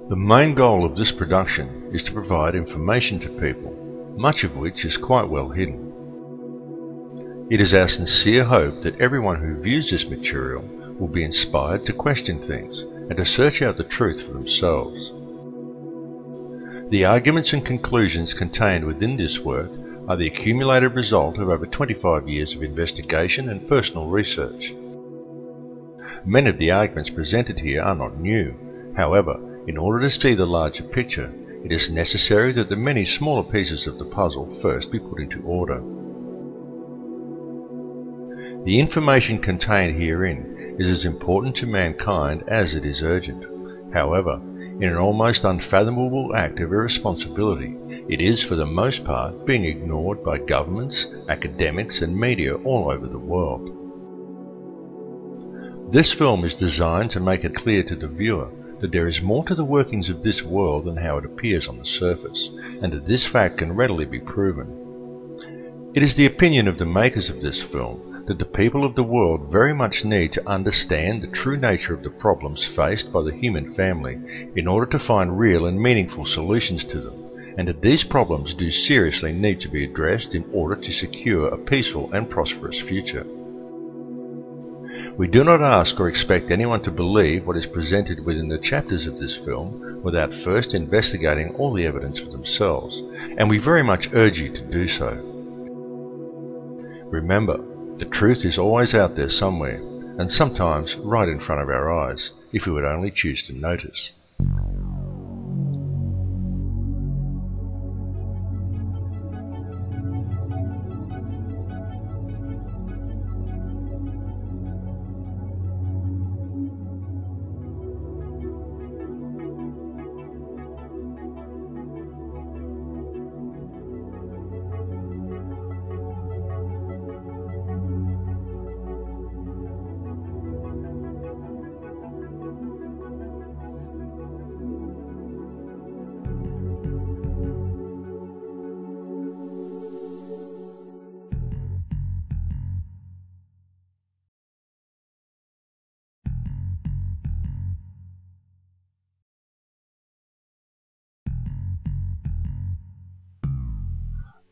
The main goal of this production is to provide information to people, much of which is quite well hidden. It is our sincere hope that everyone who views this material will be inspired to question things and to search out the truth for themselves. The arguments and conclusions contained within this work are the accumulated result of over 25 years of investigation and personal research. Many of the arguments presented here are not new. However, in order to see the larger picture, it is necessary that the many smaller pieces of the puzzle first be put into order. The information contained herein is as important to mankind as it is urgent. However, in an almost unfathomable act of irresponsibility, it is for the most part being ignored by governments, academics and media all over the world. This film is designed to make it clear to the viewer that there is more to the workings of this world than how it appears on the surface, and that this fact can readily be proven. It is the opinion of the makers of this film that the people of the world very much need to understand the true nature of the problems faced by the human family in order to find real and meaningful solutions to them, and that these problems do seriously need to be addressed in order to secure a peaceful and prosperous future. We do not ask or expect anyone to believe what is presented within the chapters of this film without first investigating all the evidence for themselves, and we very much urge you to do so. Remember, the truth is always out there somewhere, and sometimes right in front of our eyes, if we would only choose to notice.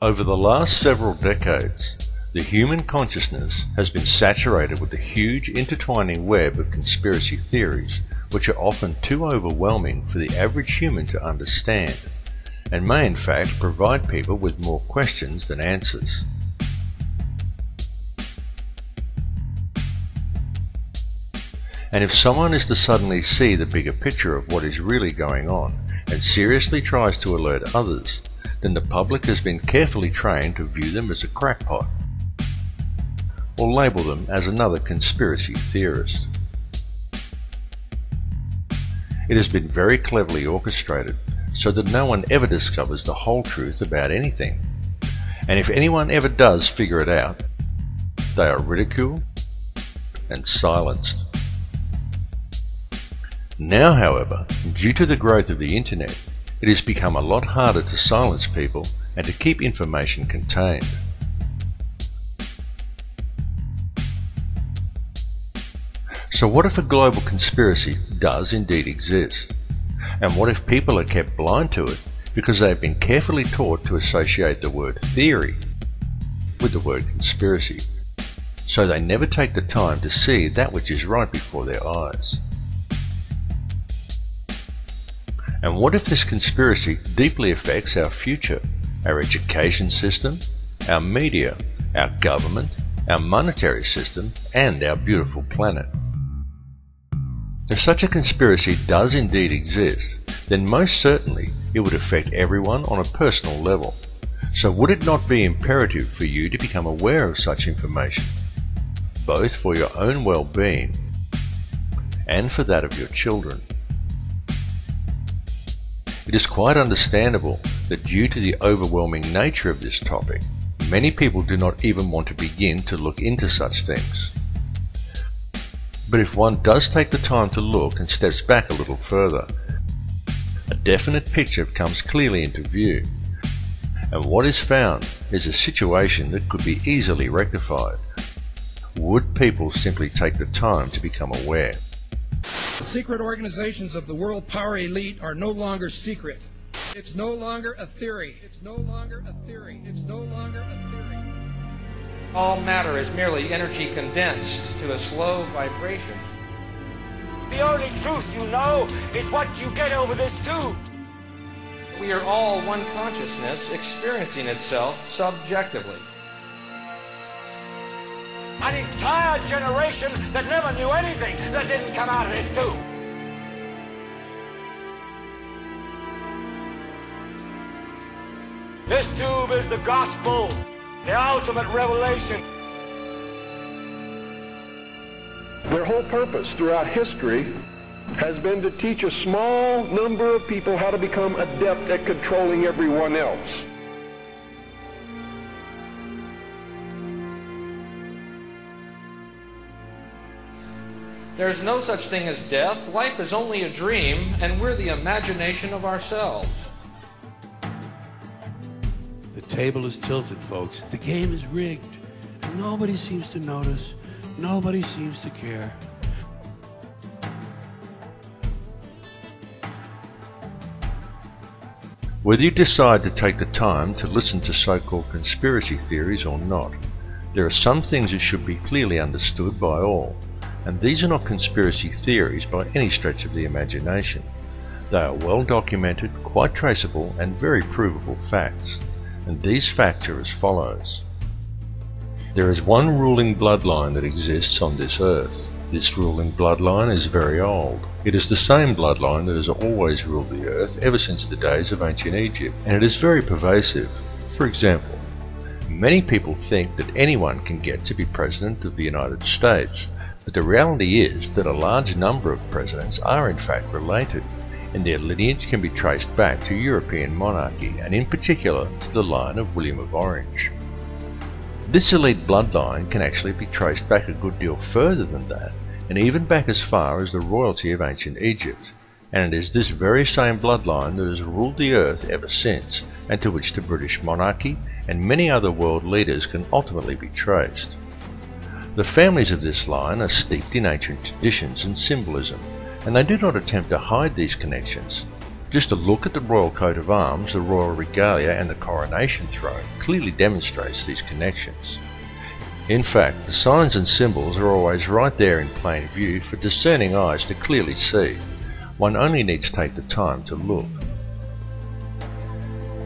Over the last several decades, the human consciousness has been saturated with a huge intertwining web of conspiracy theories, which are often too overwhelming for the average human to understand, and may in fact provide people with more questions than answers. And if someone is to suddenly see the bigger picture of what is really going on, and seriously tries to alert others, then the public has been carefully trained to view them as a crackpot, or label them as another conspiracy theorist. It has been very cleverly orchestrated so that no one ever discovers the whole truth about anything, and if anyone ever does figure it out, they are ridiculed and silenced. Now, however, due to the growth of the internet, it has become a lot harder to silence people and to keep information contained. So what if a global conspiracy does indeed exist? And what if people are kept blind to it because they have been carefully taught to associate the word theory with the word conspiracy, so they never take the time to see that which is right before their eyes? And what if this conspiracy deeply affects our future, our education system, our media, our government, our monetary system, and our beautiful planet? If such a conspiracy does indeed exist, then most certainly it would affect everyone on a personal level. So would it not be imperative for you to become aware of such information, both for your own well-being and for that of your children? It is quite understandable that due to the overwhelming nature of this topic, many people do not even want to begin to look into such things. But if one does take the time to look and steps back a little further, a definite picture comes clearly into view, and what is found is a situation that could be easily rectified. Would people simply take the time to become aware? The secret organizations of the world power elite are no longer secret. It's no longer a theory. It's no longer a theory. It's no longer a theory. All matter is merely energy condensed to a slow vibration. The only truth you know is what you get over this tube. We are all one consciousness experiencing itself subjectively. An entire generation that never knew anything that didn't come out of this tube. This tube is the gospel, the ultimate revelation. Their whole purpose throughout history has been to teach a small number of people how to become adept at controlling everyone else. There's no such thing as death. Life is only a dream, and we're the imagination of ourselves. The table is tilted, folks. The game is rigged. And nobody seems to notice. Nobody seems to care. Whether you decide to take the time to listen to so-called conspiracy theories or not, there are some things that should be clearly understood by all. And these are not conspiracy theories by any stretch of the imagination. They are well documented, quite traceable, and very provable facts. And these facts are as follows. There is one ruling bloodline that exists on this earth. This ruling bloodline is very old. It is the same bloodline that has always ruled the earth ever since the days of ancient Egypt, and it is very pervasive. For example, many people think that anyone can get to be President of the United States. But the reality is that a large number of presidents are in fact related, and their lineage can be traced back to European monarchy, and in particular to the line of William of Orange. This elite bloodline can actually be traced back a good deal further than that, and even back as far as the royalty of ancient Egypt, and it is this very same bloodline that has ruled the earth ever since, and to which the British monarchy and many other world leaders can ultimately be traced. The families of this line are steeped in ancient traditions and symbolism, and they do not attempt to hide these connections. Just a look at the royal coat of arms, the royal regalia, and the coronation throne clearly demonstrates these connections. In fact, the signs and symbols are always right there in plain view for discerning eyes to clearly see. One only needs to take the time to look.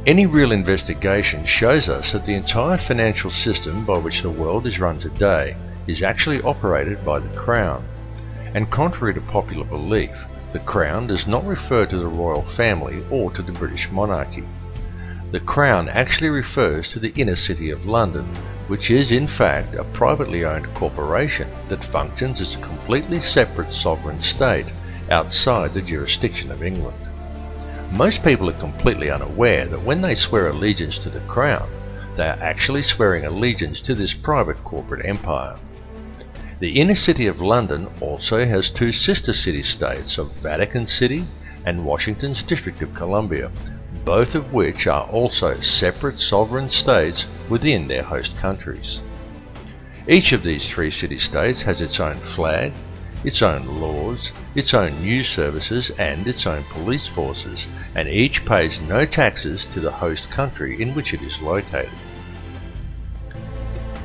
Any real investigation shows us that the entire financial system by which the world is run today is actually operated by the Crown. And contrary to popular belief, the Crown does not refer to the royal family or to the British monarchy. The Crown actually refers to the inner city of London, which is in fact a privately owned corporation that functions as a completely separate sovereign state outside the jurisdiction of England. Most people are completely unaware that when they swear allegiance to the Crown, they are actually swearing allegiance to this private corporate empire. The inner city of London also has two sister city-states of Vatican City and Washington's District of Columbia, both of which are also separate sovereign states within their host countries. Each of these three city-states has its own flag, its own laws, its own news services, and its own police forces, and each pays no taxes to the host country in which it is located.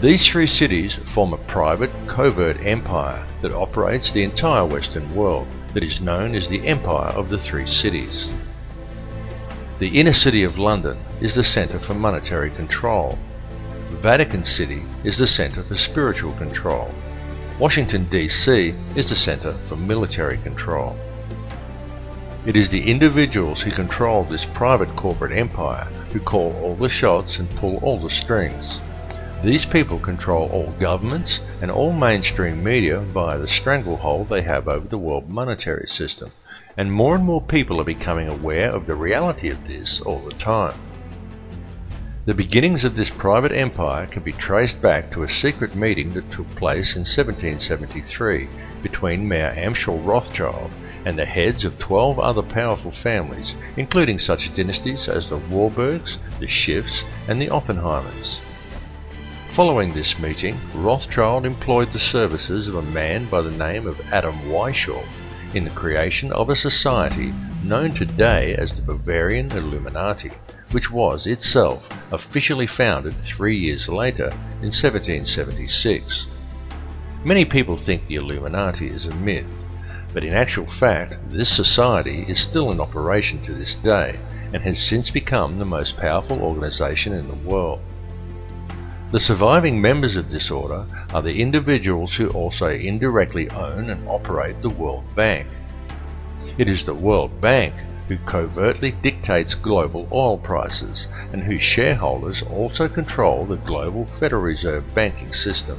These three cities form a private, covert empire that operates the entire Western world, that is known as the Empire of the Three Cities. The inner city of London is the centre for monetary control. Vatican City is the centre for spiritual control. Washington, D.C. is the centre for military control. It is the individuals who control this private corporate empire who call all the shots and pull all the strings. These people control all governments and all mainstream media via the stranglehold they have over the world monetary system, and more people are becoming aware of the reality of this all the time. The beginnings of this private empire can be traced back to a secret meeting that took place in 1773 between Mayor Amschel Rothschild and the heads of 12 other powerful families, including such dynasties as the Warburgs, the Schiffs, and the Oppenheimers. Following this meeting, Rothschild employed the services of a man by the name of Adam Weishaupt in the creation of a society known today as the Bavarian Illuminati, which was itself officially founded 3 years later in 1776. Many people think the Illuminati is a myth, but in actual fact this society is still in operation to this day and has since become the most powerful organization in the world. The surviving members of this order are the individuals who also indirectly own and operate the World Bank. It is the World Bank who covertly dictates global oil prices and whose shareholders also control the global Federal Reserve banking system.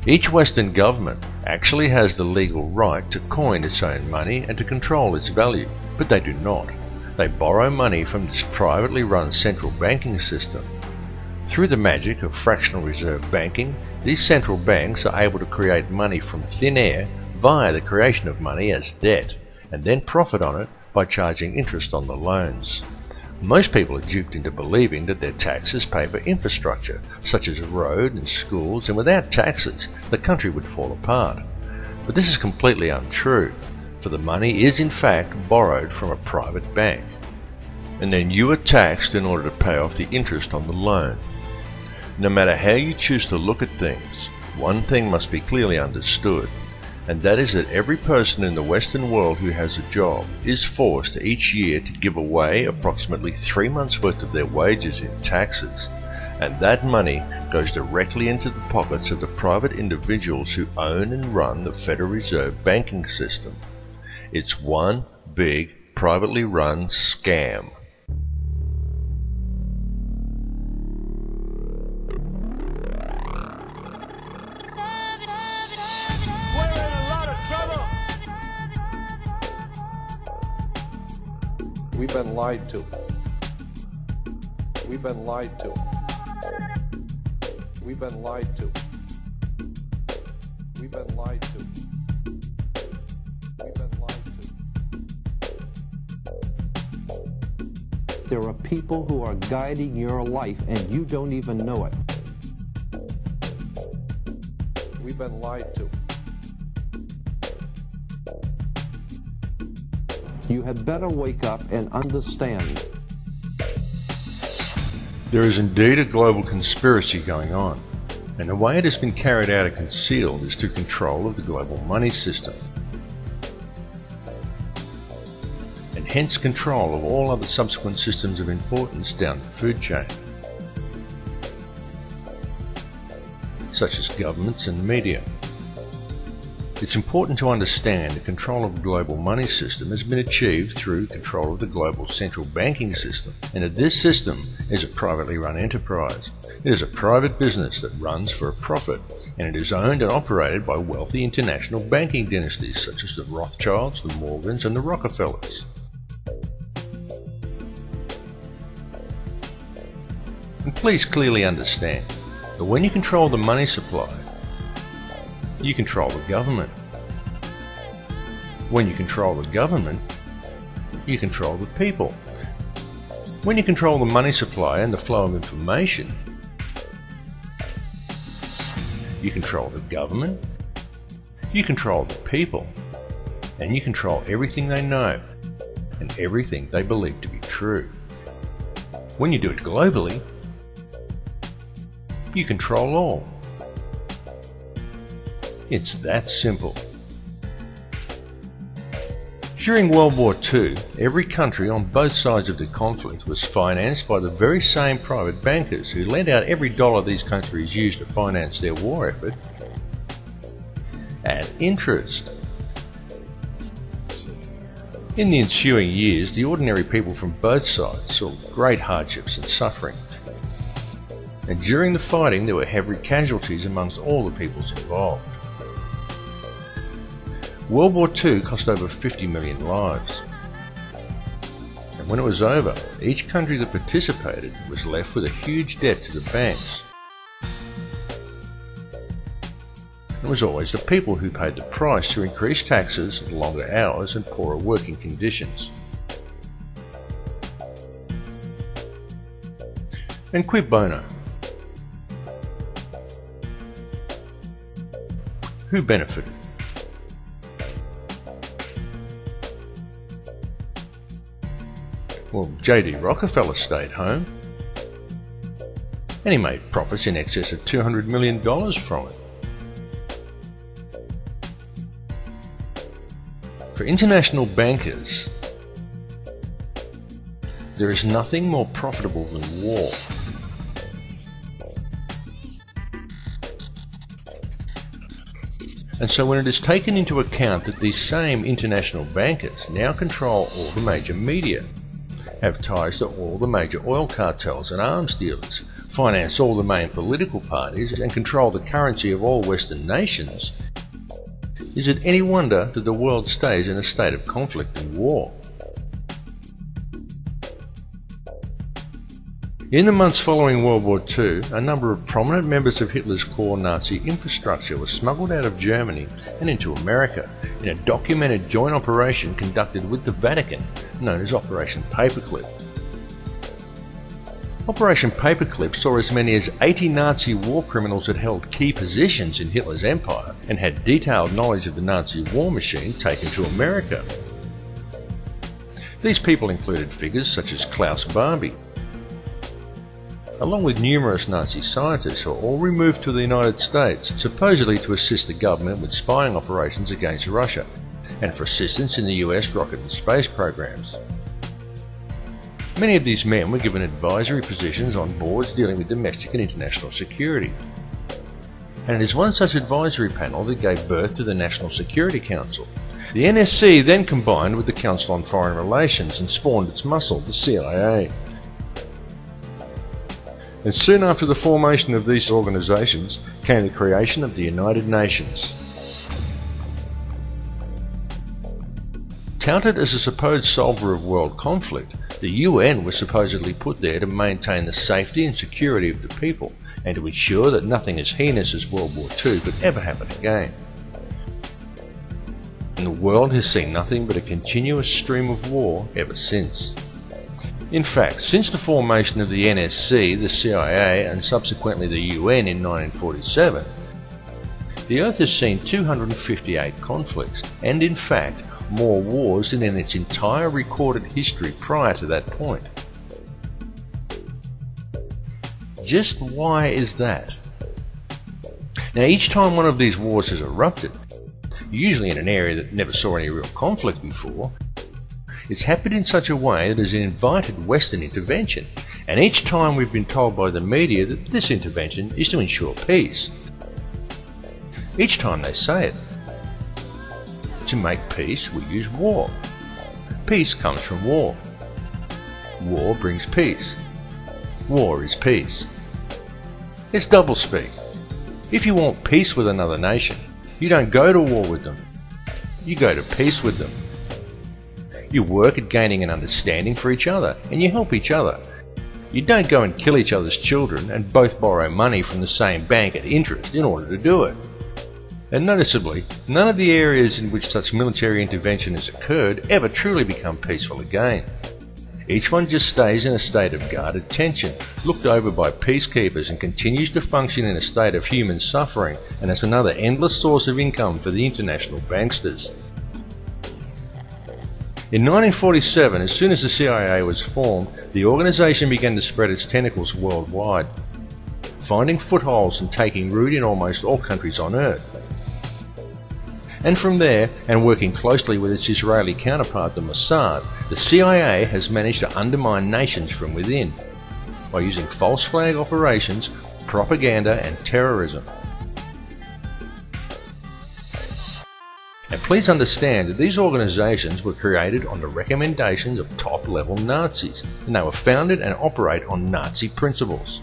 Each Western government actually has the legal right to coin its own money and to control its value, but they do not. They borrow money from this privately run central banking system. Through the magic of fractional reserve banking, these central banks are able to create money from thin air via the creation of money as debt, and then profit on it by charging interest on the loans. Most people are duped into believing that their taxes pay for infrastructure, such as road and schools, and without taxes, the country would fall apart. But this is completely untrue, for the money is in fact borrowed from a private bank. And then you are taxed in order to pay off the interest on the loan. No matter how you choose to look at things, one thing must be clearly understood, and that is that every person in the Western world who has a job is forced each year to give away approximately 3 months' worth of their wages in taxes, and that money goes directly into the pockets of the private individuals who own and run the Federal Reserve banking system. It's one big, privately run scam. We've been lied to. We've been lied to. We've been lied to. We've been lied to. We've been lied to. There are people who are guiding your life and you don't even know it. We've been lied to. You had better wake up and understand. There is indeed a global conspiracy going on, and the way it has been carried out and concealed is through control of the global money system, and hence control of all other subsequent systems of importance down the food chain, such as governments and media. It's important to understand that control of the global money system has been achieved through control of the global central banking system, and that this system is a privately run enterprise. It is a private business that runs for a profit, and it is owned and operated by wealthy international banking dynasties such as the Rothschilds, the Morgans, and the Rockefellers. And please clearly understand that when you control the money supply, you control the government. When you control the government, you control the people. When you control the money supply and the flow of information, you control the government, you control the people, and you control everything they know and everything they believe to be true. When you do it globally, you control all. It's that simple. During World War II, every country on both sides of the conflict was financed by the very same private bankers who lent out every dollar these countries used to finance their war effort at interest. In the ensuing years, the ordinary people from both sides saw great hardships and suffering. And during the fighting, there were heavy casualties amongst all the peoples involved. World War II cost over 50 million lives. And when it was over, each country that participated was left with a huge debt to the banks. It was always the people who paid the price through increased taxes, longer hours and poorer working conditions. And quid bono? Who benefited? Well, J.D. Rockefeller stayed home, and he made profits in excess of $200 million from it. For international bankers, there is nothing more profitable than war. And so when it is taken into account that these same international bankers now control all the major media, have ties to all the major oil cartels and arms dealers, finance all the main political parties, and control the currency of all Western nations, is it any wonder that the world stays in a state of conflict and war? In the months following World War II, a number of prominent members of Hitler's core Nazi infrastructure were smuggled out of Germany and into America in a documented joint operation conducted with the Vatican, known as Operation Paperclip. Operation Paperclip saw as many as 80 Nazi war criminals that held key positions in Hitler's empire and had detailed knowledge of the Nazi war machine taken to America. These people included figures such as Klaus Barbie, along with numerous Nazi scientists who were all removed to the United States, supposedly to assist the government with spying operations against Russia, and for assistance in the US rocket and space programs. Many of these men were given advisory positions on boards dealing with domestic and international security. And it is one such advisory panel that gave birth to the National Security Council. The NSC then combined with the Council on Foreign Relations and spawned its muscle, the CIA. And soon after the formation of these organisations came the creation of the United Nations. Touted as a supposed solver of world conflict, the UN was supposedly put there to maintain the safety and security of the people and to ensure that nothing as heinous as World War II could ever happen again. And the world has seen nothing but a continuous stream of war ever since. In fact, since the formation of the NSC, the CIA and subsequently the UN in 1947, the Earth has seen 258 conflicts and in fact more wars than in its entire recorded history prior to that point. Just why is that? Now, each time one of these wars has erupted, usually in an area that never saw any real conflict before, it's happened in such a way that it has invited Western intervention, and each time we've been told by the media that this intervention is to ensure peace. Each time they say it. To make peace, we use war. Peace comes from war. War brings peace. War is peace. It's doublespeak. If you want peace with another nation, you don't go to war with them. You go to peace with them. You work at gaining an understanding for each other, and you help each other. You don't go and kill each other's children and both borrow money from the same bank at interest in order to do it. And noticeably, none of the areas in which such military intervention has occurred ever truly become peaceful again. Each one just stays in a state of guarded tension, looked over by peacekeepers, and continues to function in a state of human suffering, and as another endless source of income for the international banksters. In 1947, as soon as the CIA was formed, the organisation began to spread its tentacles worldwide, finding footholds and taking root in almost all countries on Earth. And from there, and working closely with its Israeli counterpart the Mossad, the CIA has managed to undermine nations from within by using false flag operations, propaganda and terrorism. And please understand that these organisations were created on the recommendations of top-level Nazis, and they were founded and operate on Nazi principles.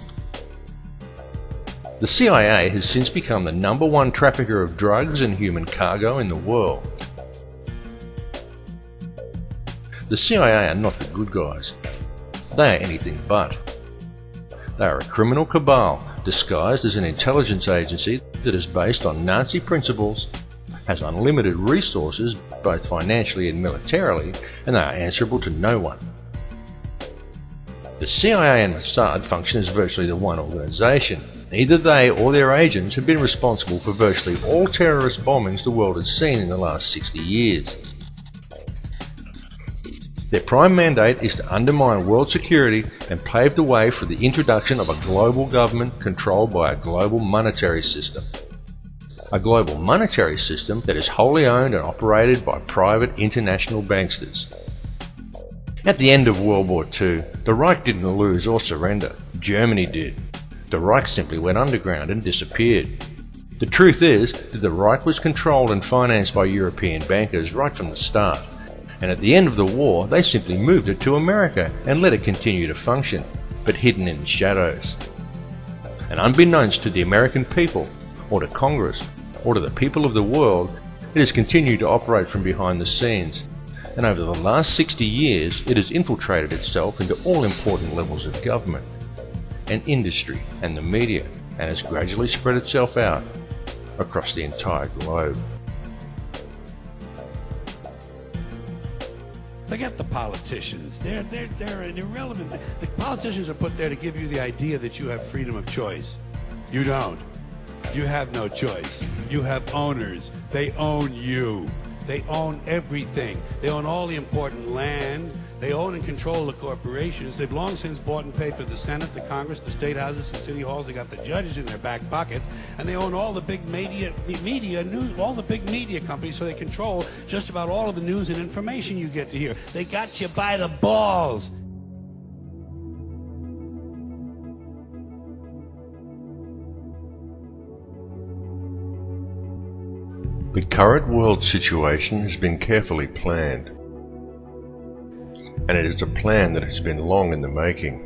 The CIA has since become the #1 trafficker of drugs and human cargo in the world. The CIA are not the good guys. They are anything but. They are a criminal cabal disguised as an intelligence agency that is based on Nazi principles, has unlimited resources both financially and militarily, and they are answerable to no one. The CIA and Mossad function as virtually the one organisation. Neither they or their agents have been responsible for virtually all terrorist bombings the world has seen in the last 60 years. Their prime mandate is to undermine world security and pave the way for the introduction of a global government controlled by a global monetary system. A global monetary system that is wholly owned and operated by private international banksters. At the end of World War II, the Reich didn't lose or surrender. Germany did. The Reich simply went underground and disappeared. The truth is that the Reich was controlled and financed by European bankers right from the start. And at the end of the war, they simply moved it to America and let it continue to function, but hidden in the shadows. And unbeknownst to the American people, or to Congress, or to the people of the world, it has continued to operate from behind the scenes. And over the last 60 years, it has infiltrated itself into all important levels of government, and industry, and the media, and has gradually spread itself out across the entire globe. Forget the politicians. They're irrelevant. The politicians are put there to give you the idea that you have freedom of choice. You don't. You have no choice. You have owners. They own you. They own everything. They own all the important land. They own and control the corporations. They've long since bought and paid for the Senate, the Congress, the state houses, the city halls. They got the judges in their back pockets, and they own all the big media news, all the big media companies. So they control just about all of the news and information you get to hear. They got you by the balls. The current world situation has been carefully planned, and it is a plan that has been long in the making.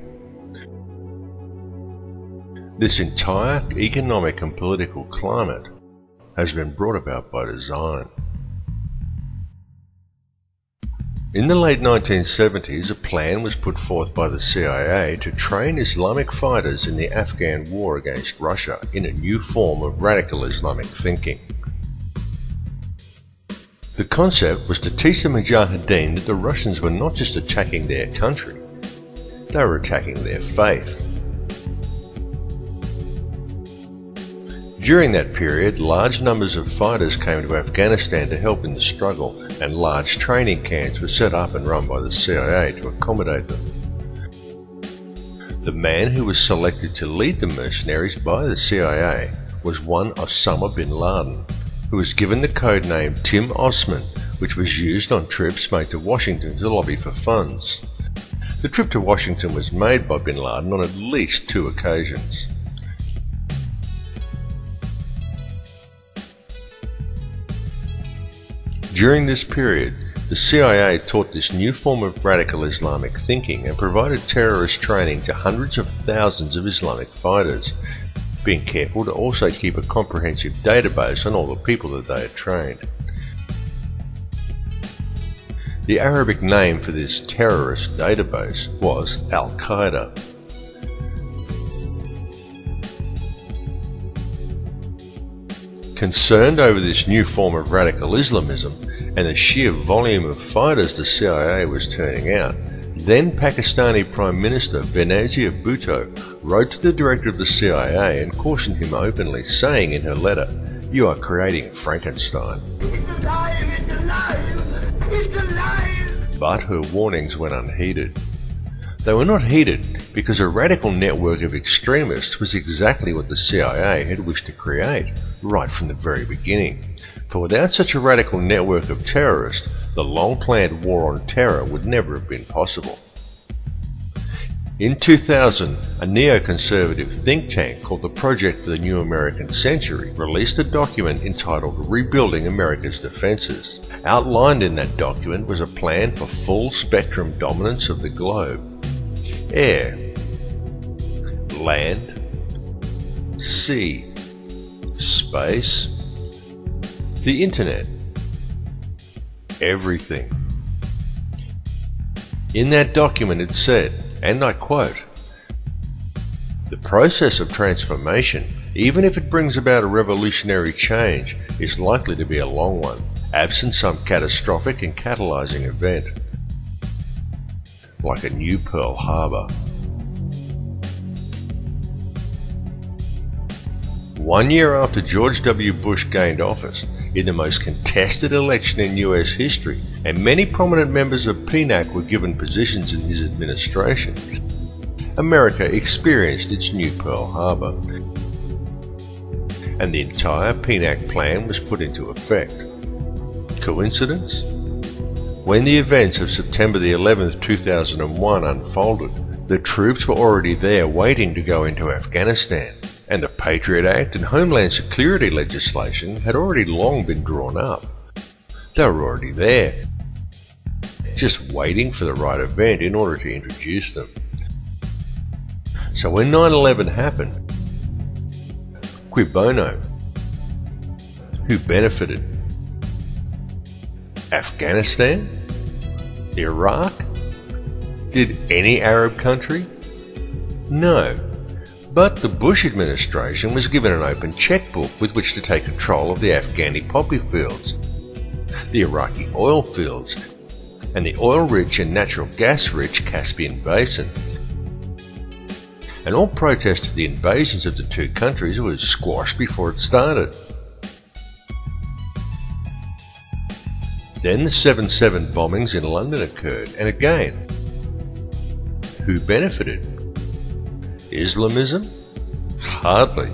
This entire economic and political climate has been brought about by design. In the late 1970s, a plan was put forth by the CIA to train Islamic fighters in the Afghan war against Russia in a new form of radical Islamic thinking. The concept was to teach the Mujahideen that the Russians were not just attacking their country, they were attacking their faith. During that period, large numbers of fighters came to Afghanistan to help in the struggle, and large training camps were set up and run by the CIA to accommodate them. The man who was selected to lead the mercenaries by the CIA was one Osama bin Laden, who was given the code name Tim Osman, which was used on trips made to Washington to lobby for funds. The trip to Washington was made by bin Laden on at least 2 occasions. During this period, the CIA taught this new form of radical Islamic thinking and provided terrorist training to hundreds of thousands of Islamic fighters, being careful to also keep a comprehensive database on all the people that they had trained. The Arabic name for this terrorist database was Al-Qaeda. Concerned over this new form of radical Islamism and the sheer volume of fighters the CIA was turning out, then Pakistani Prime Minister Benazir Bhutto wrote to the director of the CIA and cautioned him openly, saying in her letter, "You are creating Frankenstein." It's alive! It's alive! It's alive! But her warnings went unheeded. They were not heeded because a radical network of extremists was exactly what the CIA had wished to create right from the very beginning. For without such a radical network of terrorists, the long-planned war on terror would never have been possible. In 2000, a neoconservative think tank called the Project for the New American Century released a document entitled Rebuilding America's Defenses. Outlined in that document was a plan for full spectrum dominance of the globe. Air, land, sea, space, the internet, everything. In that document it said, and I quote, "The process of transformation, even if it brings about a revolutionary change, is likely to be a long one, absent some catastrophic and catalyzing event, like a new Pearl Harbor." 1 year after George W. Bush gained office, in the most contested election in US history, and many prominent members of PNAC were given positions in his administration, America experienced its new Pearl Harbor, and the entire PNAC plan was put into effect. Coincidence? When the events of September the 11th, 2001 unfolded, the troops were already there waiting to go into Afghanistan, and the Patriot Act and Homeland Security legislation had already long been drawn up. They were already there, just waiting for the right event in order to introduce them. So when 9/11 happened, cui bono? Who benefited? Afghanistan? Iraq? Did any Arab country? No. But the Bush administration was given an open checkbook with which to take control of the Afghani poppy fields, the Iraqi oil fields, and the oil-rich and natural gas-rich Caspian Basin. And all protest to the invasions of the two countries was squashed before it started. Then the 7/7 bombings in London occurred, and again, who benefited? Islamism? Hardly.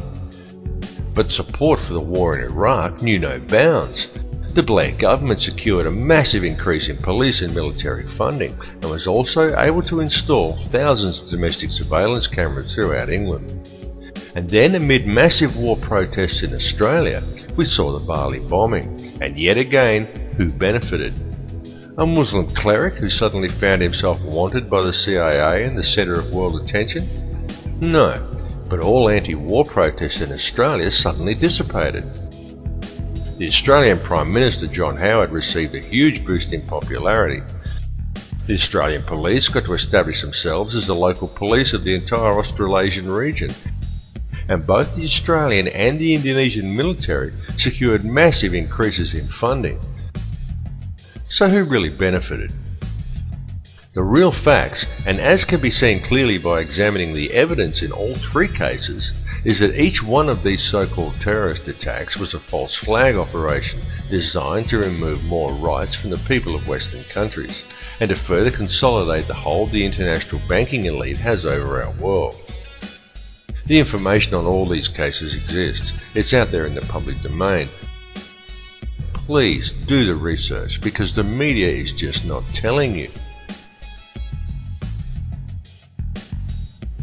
But support for the war in Iraq knew no bounds. The Blair government secured a massive increase in police and military funding, and was also able to install thousands of domestic surveillance cameras throughout England. And then, amid massive war protests in Australia, we saw the Bali bombing, and yet again, who benefited? A Muslim cleric who suddenly found himself wanted by the CIA and the centre of world attention? No, but all anti-war protests in Australia suddenly dissipated. The Australian Prime Minister John Howard received a huge boost in popularity. The Australian police got to establish themselves as the local police of the entire Australasian region, and both the Australian and the Indonesian military secured massive increases in funding. So who really benefited? The real facts, and as can be seen clearly by examining the evidence in all three cases, is that each one of these so-called terrorist attacks was a false flag operation designed to remove more rights from the people of Western countries, and to further consolidate the hold the international banking elite has over our world. The information on all these cases exists. It's out there in the public domain. Please do the research, because the media is just not telling you.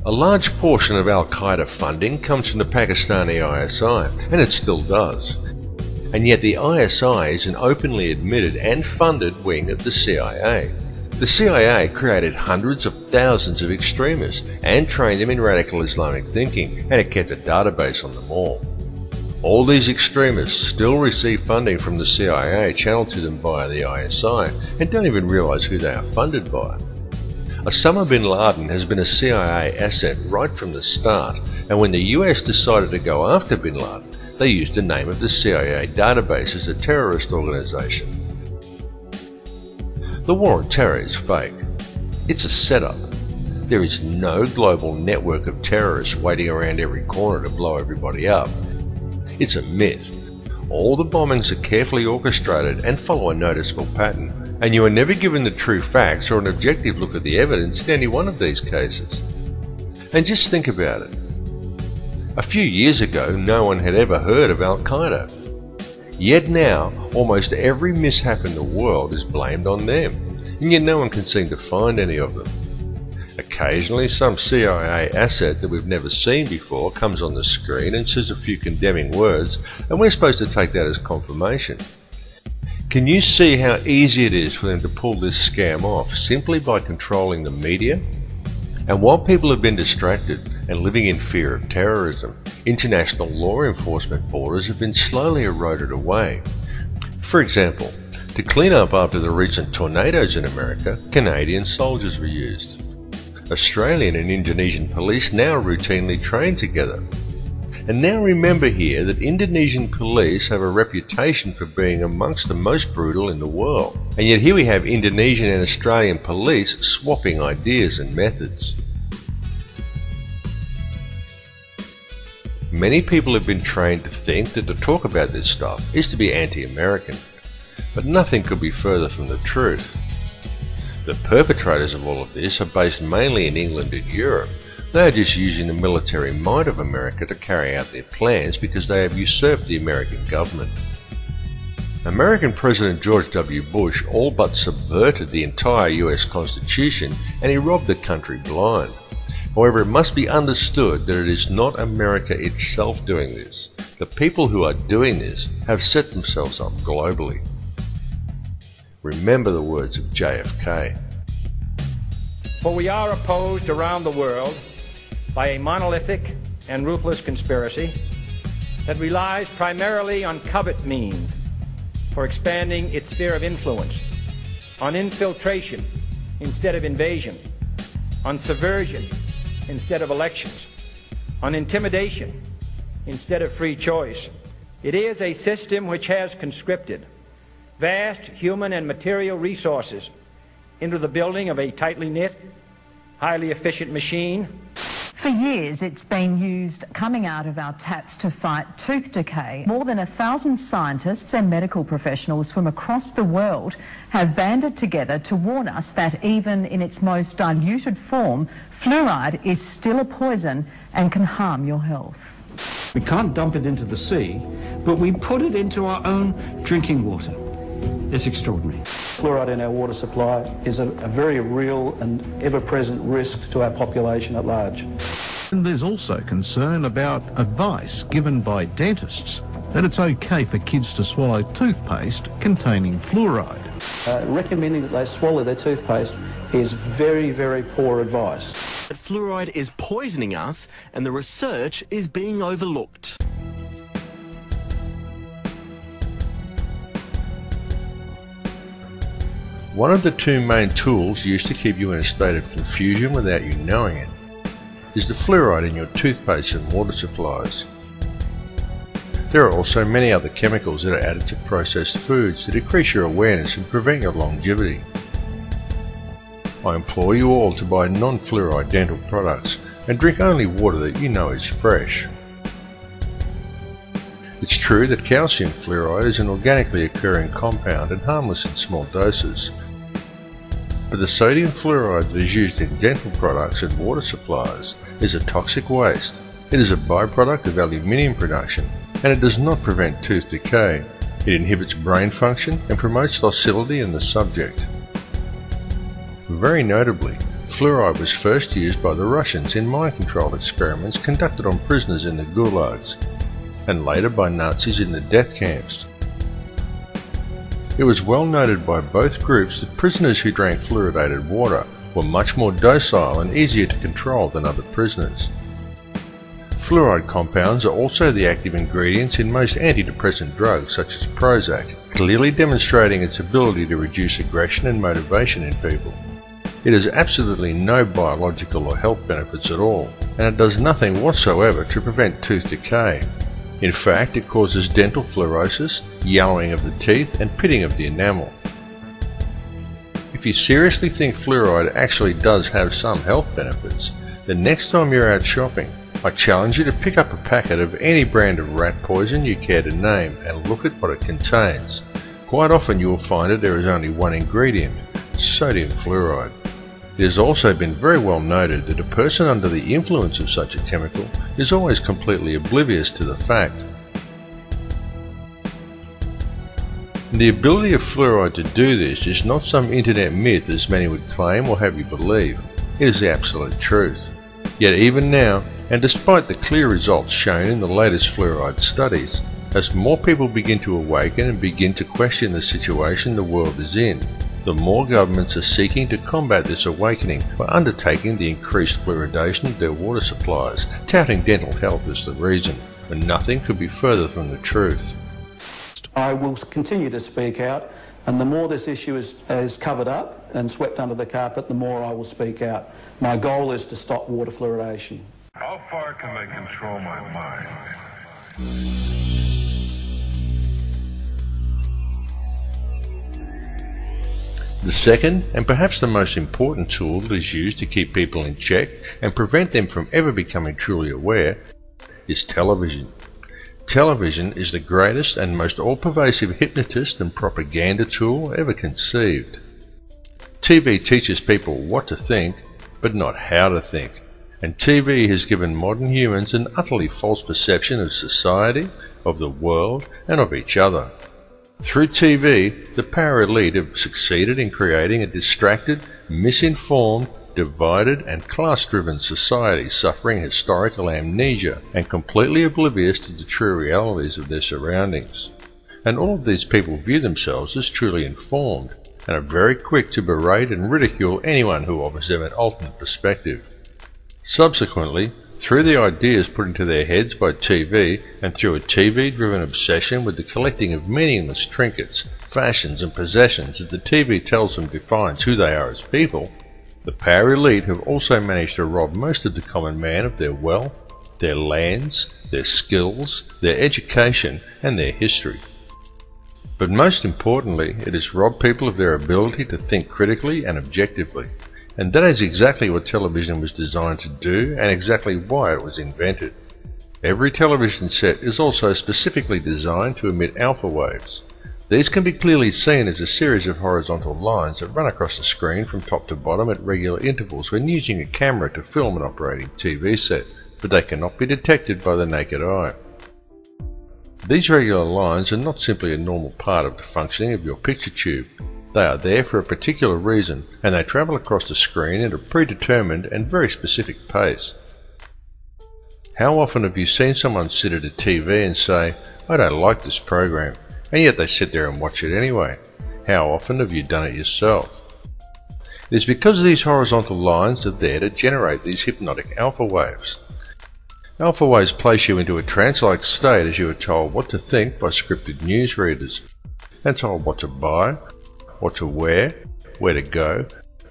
A large portion of Al-Qaeda funding comes from the Pakistani ISI, and it still does. And yet the ISI is an openly admitted and funded wing of the CIA. The CIA created hundreds of thousands of extremists and trained them in radical Islamic thinking, and it kept a database on them all. All these extremists still receive funding from the CIA channeled to them via the ISI, and don't even realize who they are funded by. Osama bin Laden has been a CIA asset right from the start, and when the US decided to go after bin Laden, they used the name of the CIA database as a terrorist organization. The war on terror is fake. It's a setup. There is no global network of terrorists waiting around every corner to blow everybody up. It's a myth. All the bombings are carefully orchestrated and follow a noticeable pattern, and you are never given the true facts or an objective look at the evidence in any one of these cases. And just think about it. A few years ago, no one had ever heard of Al-Qaeda. Yet now, almost every mishap in the world is blamed on them, and yet no one can seem to find any of them. Occasionally, some CIA asset that we've never seen before comes on the screen and says a few condemning words, and we're supposed to take that as confirmation. Can you see how easy it is for them to pull this scam off simply by controlling the media? And while people have been distracted and living in fear of terrorism, international law enforcement borders have been slowly eroded away. For example, To clean up after the recent tornadoes in America, Canadian soldiers were used. Australian and Indonesian police now routinely train together. And now remember here that Indonesian police have a reputation for being amongst the most brutal in the world. And yet here we have Indonesian and Australian police swapping ideas and methods. Many people have been trained to think that to talk about this stuff is to be anti-American. But nothing could be further from the truth. The perpetrators of all of this are based mainly in England and Europe. They are just using the military might of America to carry out their plans because they have usurped the American government. American President George W. Bush all but subverted the entire US Constitution, and he robbed the country blind. However, it must be understood that it is not America itself doing this. The people who are doing this have set themselves up globally. Remember the words of JFK. For we are opposed around the world by a monolithic and ruthless conspiracy that relies primarily on covert means for expanding its sphere of influence, on infiltration instead of invasion, on subversion instead of elections, on intimidation instead of free choice. It is a system which has conscripted vast human and material resources into the building of a tightly knit, highly efficient machine. For years, it's been used coming out of our taps to fight tooth decay. More than 1,000 scientists and medical professionals from across the world have banded together to warn us that even in its most diluted form, fluoride is still a poison and can harm your health. We can't dump it into the sea, but we put it into our own drinking water. It's extraordinary. Fluoride in our water supply is a very real and ever-present risk to our population at large. And there's also concern about advice given by dentists that it's okay for kids to swallow toothpaste containing fluoride. Recommending that they swallow their toothpaste is very, very poor advice. Fluoride is poisoning us, and the research is being overlooked. One of the two main tools used to keep you in a state of confusion without you knowing it is the fluoride in your toothpaste and water supplies. There are also many other chemicals that are added to processed foods to decrease your awareness and prevent your longevity. I implore you all to buy non-fluoride dental products and drink only water that you know is fresh. It's true that calcium fluoride is an organically occurring compound and harmless in small doses. But the sodium fluoride that is used in dental products and water supplies is a toxic waste. It is a byproduct of aluminium production, and it does not prevent tooth decay. It inhibits brain function and promotes docility in the subject. Very notably, fluoride was first used by the Russians in mind control experiments conducted on prisoners in the gulags, and later by Nazis in the death camps. It was well noted by both groups that prisoners who drank fluoridated water were much more docile and easier to control than other prisoners. Fluoride compounds are also the active ingredients in most antidepressant drugs such as Prozac, clearly demonstrating its ability to reduce aggression and motivation in people. It has absolutely no biological or health benefits at all, and it does nothing whatsoever to prevent tooth decay. In fact, it causes dental fluorosis, yellowing of the teeth, and pitting of the enamel. If you seriously think fluoride actually does have some health benefits, then next time you're out shopping, I challenge you to pick up a packet of any brand of rat poison you care to name and look at what it contains. Quite often you will find that there is only one ingredient, sodium fluoride. It has also been very well noted that a person under the influence of such a chemical is always completely oblivious to the fact. The ability of fluoride to do this is not some internet myth as many would claim or have you believe. It is the absolute truth. Yet even now, and despite the clear results shown in the latest fluoride studies, as more people begin to awaken and begin to question the situation the world is in, the more governments are seeking to combat this awakening by undertaking the increased fluoridation of their water supplies, touting dental health as the reason, when nothing could be further from the truth. I will continue to speak out And the more this issue is covered up and swept under the carpet, the more I will speak out. My goal is to stop water fluoridation. How far can I control my mind? The second, and perhaps the most important tool that is used to keep people in check and prevent them from ever becoming truly aware, is television. Television is the greatest and most all-pervasive hypnotist and propaganda tool ever conceived. TV teaches people what to think, but not how to think. And TV has given modern humans an utterly false perception of society, of the world, and of each other. Through TV, the power elite have succeeded in creating a distracted, misinformed, divided and class-driven society suffering historical amnesia and completely oblivious to the true realities of their surroundings. And all of these people view themselves as truly informed and are very quick to berate and ridicule anyone who offers them an alternate perspective. Subsequently, through the ideas put into their heads by TV and through a TV-driven obsession with the collecting of meaningless trinkets, fashions and possessions that the TV tells them defines who they are as people, the power elite have also managed to rob most of the common man of their wealth, their lands, their skills, their education and their history. But most importantly, it has robbed people of their ability to think critically and objectively. And that is exactly what television was designed to do and exactly why it was invented. Every television set is also specifically designed to emit alpha waves. These can be clearly seen as a series of horizontal lines that run across the screen from top to bottom at regular intervals when using a camera to film an operating TV set, but they cannot be detected by the naked eye. These regular lines are not simply a normal part of the functioning of your picture tube. They are there for a particular reason, and they travel across the screen at a predetermined and very specific pace. How often have you seen someone sit at a TV and say, "I don't like this program," and yet they sit there and watch it anyway? How often have you done it yourself? It is because these horizontal lines are there to generate these hypnotic alpha waves. Alpha waves place you into a trance-like state as you are told what to think by scripted newsreaders, and told what to buy, what to wear, where to go,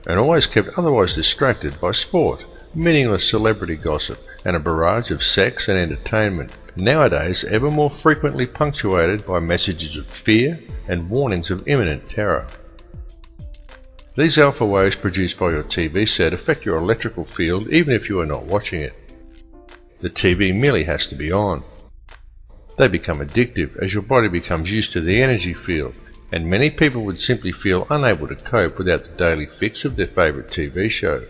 and always kept otherwise distracted by sport, meaningless celebrity gossip, and a barrage of sex and entertainment, nowadays ever more frequently punctuated by messages of fear and warnings of imminent terror. These alpha waves produced by your TV set affect your electrical field even if you are not watching it. The TV merely has to be on. They become addictive as your body becomes used to the energy field, and many people would simply feel unable to cope without the daily fix of their favourite TV show.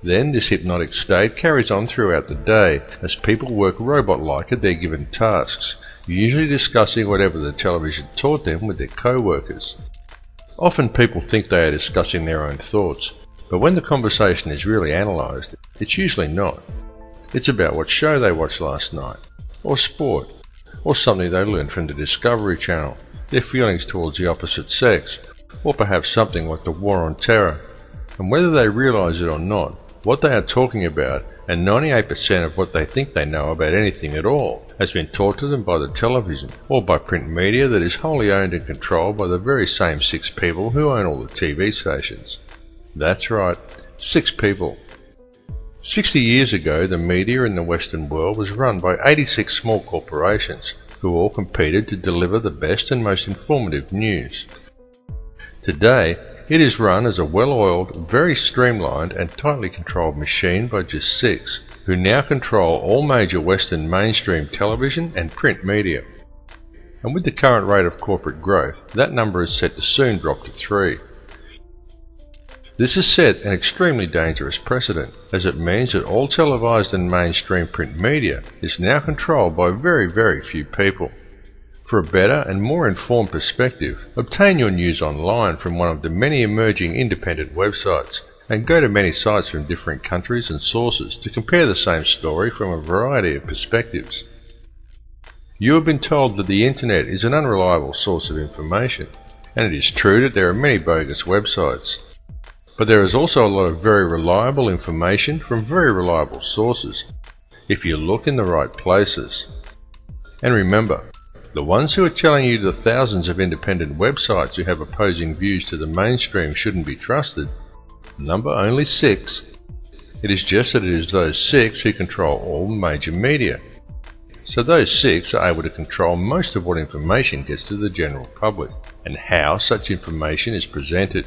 Then this hypnotic state carries on throughout the day as people work robot-like at their given tasks, usually discussing whatever the television taught them with their co-workers. Often people think they are discussing their own thoughts, but when the conversation is really analysed, it's usually not. It's about what show they watched last night, or sport, or something they learned from the Discovery Channel, their feelings towards the opposite sex, or perhaps something like the war on terror. And whether they realise it or not, what they are talking about, and 98% of what they think they know about anything at all, has been taught to them by the television, or by print media that is wholly owned and controlled by the very same 6 people who own all the TV stations. That's right, 6 people. 60 years ago, the media in the Western world was run by 86 small corporations, who all competed to deliver the best and most informative news. Today, it is run as a well-oiled, very streamlined and tightly controlled machine by just 6, who now control all major Western mainstream television and print media. And with the current rate of corporate growth, that number is set to soon drop to 3. This has set an extremely dangerous precedent, as it means that all televised and mainstream print media is now controlled by very, very few people. For a better and more informed perspective, obtain your news online from one of the many emerging independent websites, and go to many sites from different countries and sources to compare the same story from a variety of perspectives. You have been told that the internet is an unreliable source of information, and it is true that there are many bogus websites. But there is also a lot of very reliable information from very reliable sources, if you look in the right places. And remember, the ones who are telling you the thousands of independent websites who have opposing views to the mainstream shouldn't be trusted, number only 6. It is just that it is those 6 who control all major media. So those 6 are able to control most of what information gets to the general public, and how such information is presented.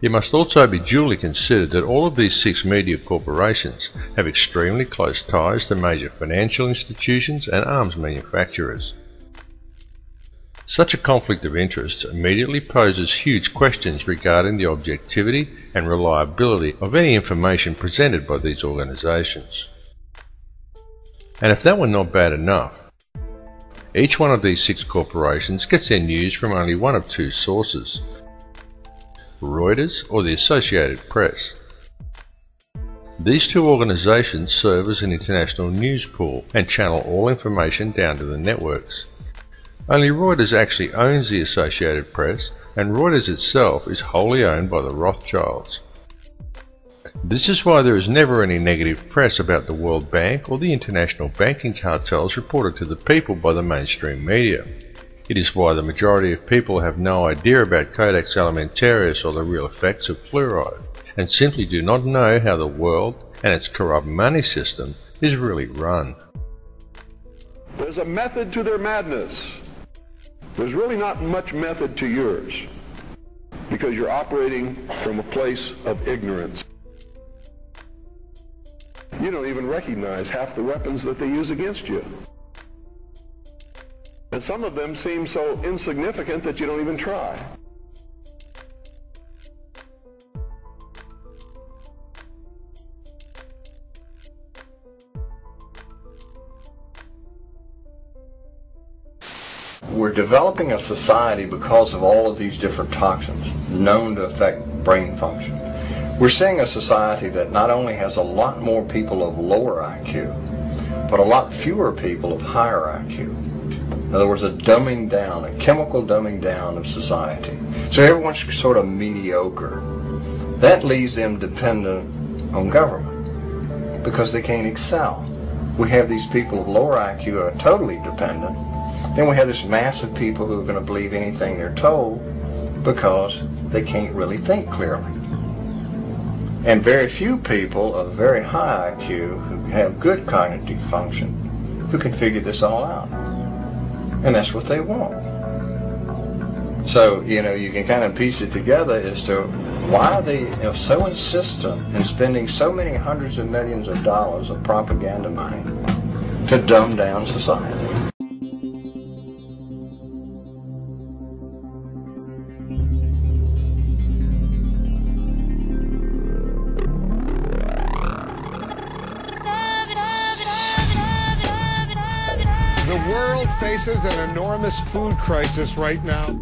It must also be duly considered that all of these 6 media corporations have extremely close ties to major financial institutions and arms manufacturers. Such a conflict of interests immediately poses huge questions regarding the objectivity and reliability of any information presented by these organizations. And if that were not bad enough, each one of these 6 corporations gets their news from only one of 2 sources: Reuters or the Associated Press. These 2 organizations serve as an international news pool and channel all information down to the networks. Only Reuters actually owns the Associated Press, and Reuters itself is wholly owned by the Rothschilds. This is why there is never any negative press about the World Bank or the international banking cartels reported to the people by the mainstream media. It is why the majority of people have no idea about Codex Alimentarius or the real effects of fluoride, and simply do not know how the world and its corrupt money system is really run. There's a method to their madness. There's really not much method to yours, because you're operating from a place of ignorance. You don't even recognize half the weapons that they use against you. And some of them seem so insignificant that you don't even try. We're developing a society because of all of these different toxins known to affect brain function. We're seeing a society that not only has a lot more people of lower IQ, but a lot fewer people of higher IQ. In other words, a dumbing down, a chemical dumbing down of society. So everyone's sort of mediocre. That leaves them dependent on government because they can't excel. We have these people of lower IQ who are totally dependent. Then we have this mass of people who are going to believe anything they're told because they can't really think clearly. And very few people of very high IQ who have good cognitive function who can figure this all out. And that's what they want. So, you can kind of piece it together as to why they are so insistent in spending so many hundreds of millions of dollars of propaganda money to dumb down society. The world faces an enormous food crisis right now.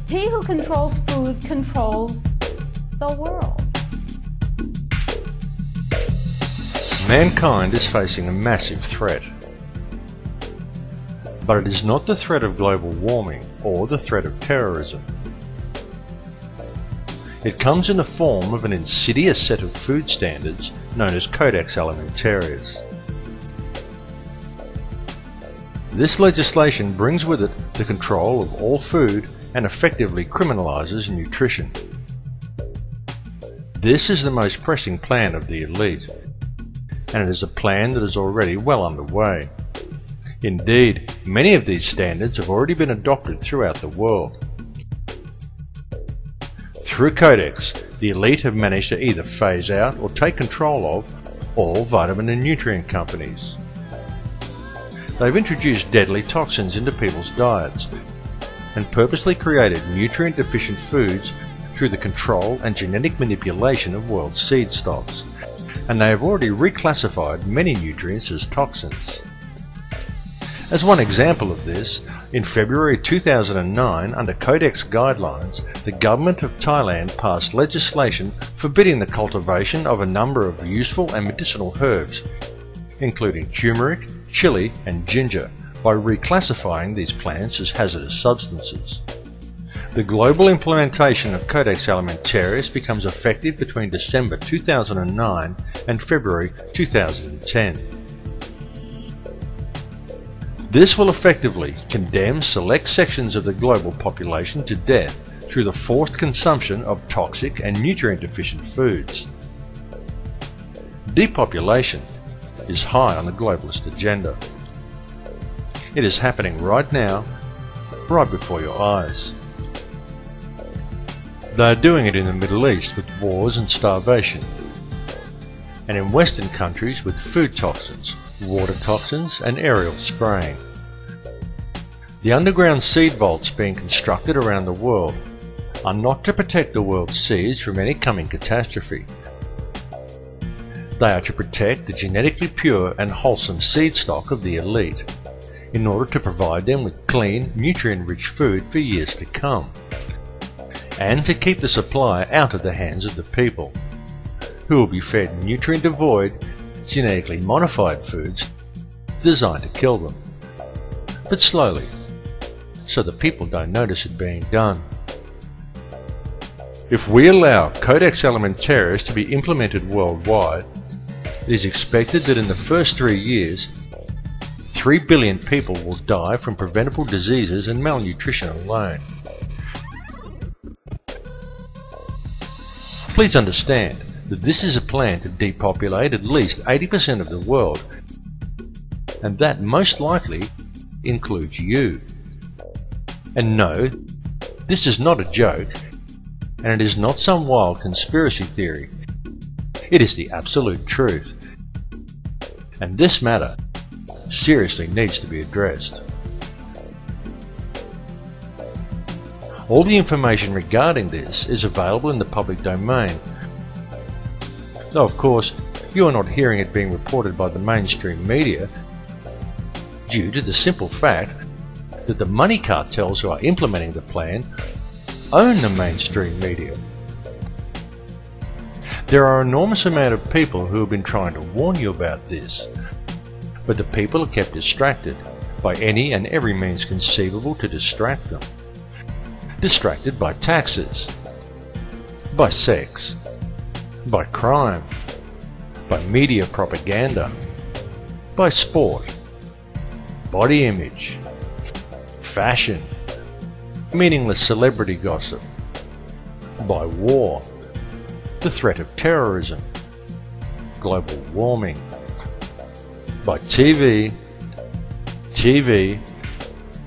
He who controls food controls the world. Mankind is facing a massive threat. But it is not the threat of global warming or the threat of terrorism. It comes in the form of an insidious set of food standards known as Codex Alimentarius. This legislation brings with it the control of all food and effectively criminalizes nutrition. This is the most pressing plan of the elite, and it is a plan that is already well underway. Indeed, many of these standards have already been adopted throughout the world. Through Codex, the elite have managed to either phase out or take control of all vitamin and nutrient companies. They've introduced deadly toxins into people's diets and purposely created nutrient-deficient foods through the control and genetic manipulation of world seed stocks, and they have already reclassified many nutrients as toxins. As one example of this, in February 2009, under Codex guidelines, the government of Thailand passed legislation forbidding the cultivation of a number of useful and medicinal herbs, including turmeric, chili and ginger, by reclassifying these plants as hazardous substances. The global implementation of Codex Alimentarius becomes effective between December 2009 and February 2010. This will effectively condemn select sections of the global population to death through the forced consumption of toxic and nutrient-deficient foods. Depopulation is high on the globalist agenda. It is happening right now, right before your eyes. They are doing it in the Middle East with wars and starvation, and in Western countries with food toxins, water toxins and aerial spraying. The underground seed vaults being constructed around the world are not to protect the world's seeds from any coming catastrophe. They are to protect the genetically pure and wholesome seed stock of the elite, in order to provide them with clean, nutrient-rich food for years to come, and to keep the supply out of the hands of the people, who will be fed nutrient-devoid, genetically modified foods designed to kill them, but slowly, so the people don't notice it being done. If we allow Codex Alimentarius to be implemented worldwide, it is expected that in the first 3 years, 3 billion people will die from preventable diseases and malnutrition alone. Please understand that this is a plan to depopulate at least 80% of the world, and that most likely includes you. And no, this is not a joke, and it is not some wild conspiracy theory. It is the absolute truth. And this matter seriously needs to be addressed. All the information regarding this is available in the public domain, though of course you are not hearing it being reported by the mainstream media due to the simple fact that the money cartels who are implementing the plan own the mainstream media. There are an enormous amount of people who have been trying to warn you about this, but the people are kept distracted by any and every means conceivable to distract them. Distracted by taxes, by sex, by crime, by media propaganda, by sport, body image, fashion, meaningless celebrity gossip, by war, the threat of terrorism, global warming, by TV,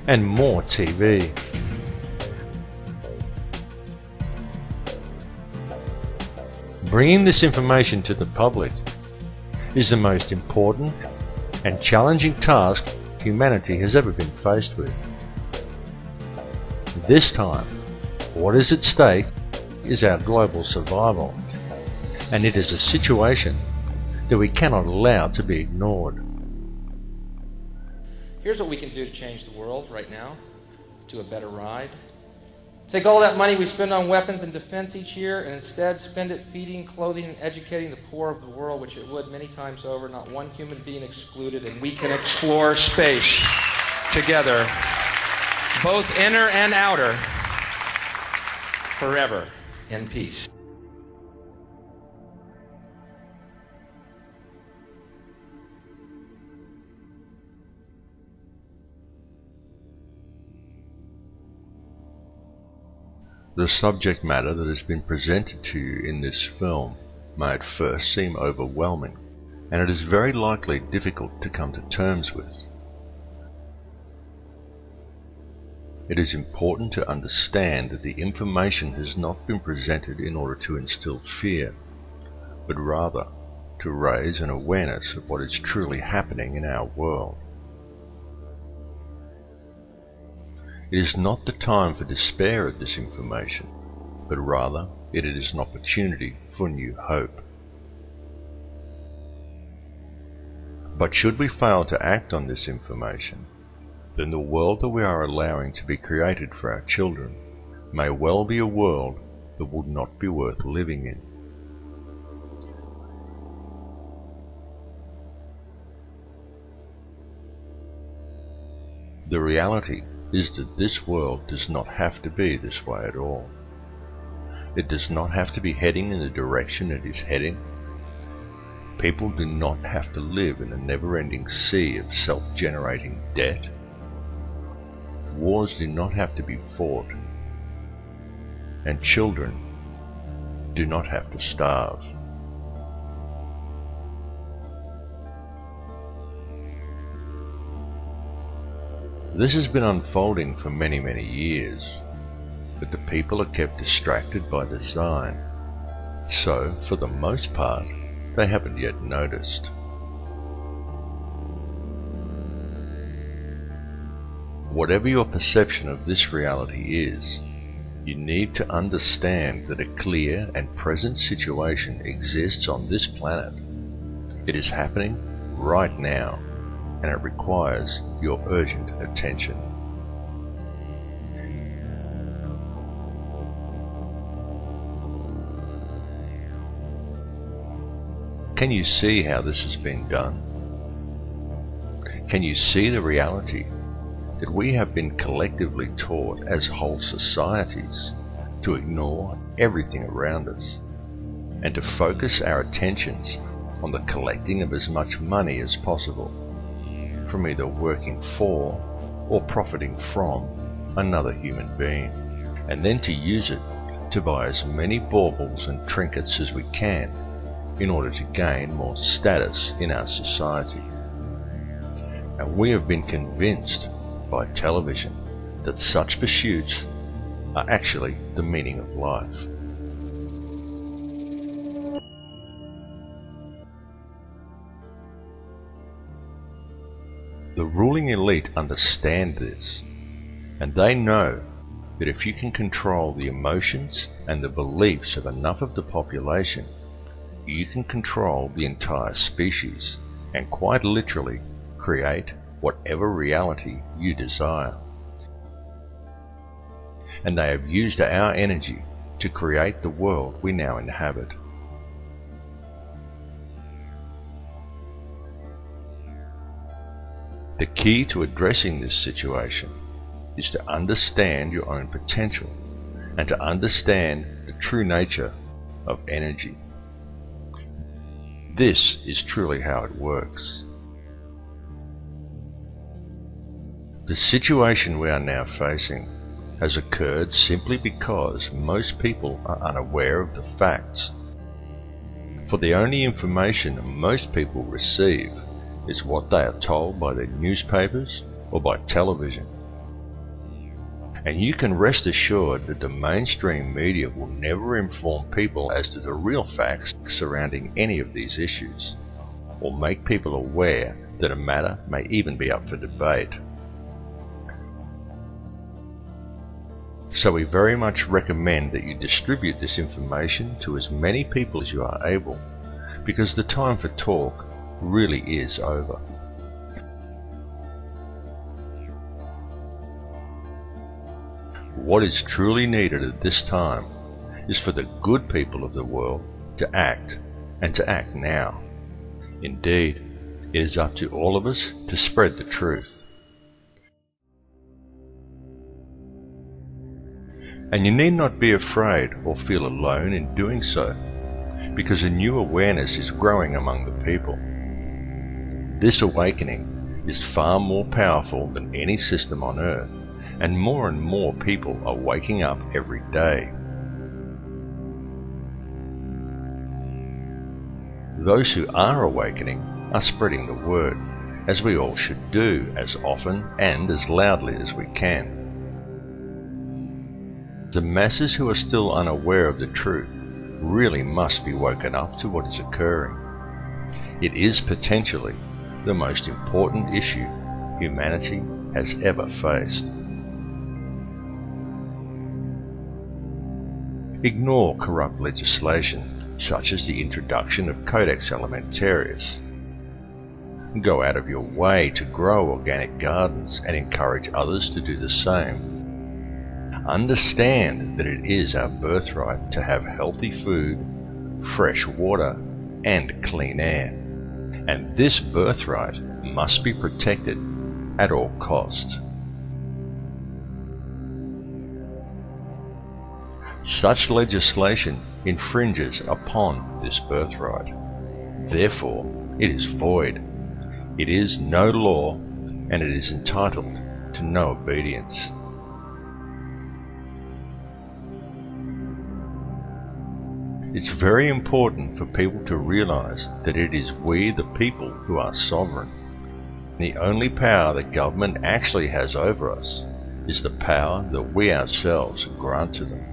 and more TV. Bringing this information to the public is the most important and challenging task humanity has ever been faced with. This time, what is at stake is our global survival, and it is a situation that we cannot allow to be ignored. Here's what we can do to change the world right now to a better ride. Take all that money we spend on weapons and defense each year and instead spend it feeding, clothing, and educating the poor of the world, which it would many times over, not one human being excluded, and we can explore space together, both inner and outer, forever in peace. The subject matter that has been presented to you in this film may at first seem overwhelming, and it is very likely difficult to come to terms with. It is important to understand that the information has not been presented in order to instill fear, but rather to raise an awareness of what is truly happening in our world. It is not the time for despair at this information, but rather it is an opportunity for new hope. But should we fail to act on this information, then the world that we are allowing to be created for our children may well be a world that would not be worth living in. The reality is that this world does not have to be this way at all. It does not have to be heading in the direction it is heading. People do not have to live in a never-ending sea of self-generating debt. Wars do not have to be fought. And children do not have to starve. This has been unfolding for many, many years, but the people are kept distracted by design, so for the most part they haven't yet noticed. Whatever your perception of this reality is, you need to understand that a clear and present situation exists on this planet. It is happening right now, and it requires your urgent attention. Can you see how this has been done? Can you see the reality that we have been collectively taught as whole societies to ignore everything around us and to focus our attentions on the collecting of as much money as possible from either working for or profiting from another human being, and then to use it to buy as many baubles and trinkets as we can in order to gain more status in our society. And we have been convinced by television that such pursuits are actually the meaning of life. The ruling elite understand this, and they know that if you can control the emotions and the beliefs of enough of the population, you can control the entire species and quite literally create whatever reality you desire. And they have used our energy to create the world we now inhabit. The key to addressing this situation is to understand your own potential and to understand the true nature of energy. This is truly how it works. The situation we are now facing has occurred simply because most people are unaware of the facts. For the only information most people receive is what they are told by their newspapers or by television. And you can rest assured that the mainstream media will never inform people as to the real facts surrounding any of these issues, or make people aware that a matter may even be up for debate. So we very much recommend that you distribute this information to as many people as you are able, because the time for talk really is over. What is truly needed at this time is for the good people of the world to act, and to act now. Indeed, it is up to all of us to spread the truth. And you need not be afraid or feel alone in doing so, because a new awareness is growing among the people. This awakening is far more powerful than any system on earth, and more people are waking up every day. Those who are awakening are spreading the word, as we all should do, as often and as loudly as we can. The masses who are still unaware of the truth really must be woken up to what is occurring. It is potentially the most important issue humanity has ever faced. Ignore corrupt legislation, such as the introduction of Codex Alimentarius. Go out of your way to grow organic gardens and encourage others to do the same. Understand that it is our birthright to have healthy food, fresh water, and clean air. And this birthright must be protected at all costs. Such legislation infringes upon this birthright. Therefore, it is void. It is no law, and it is entitled to no obedience. It's very important for people to realize that it is we, the people, who are sovereign. The only power that government actually has over us is the power that we ourselves grant to them.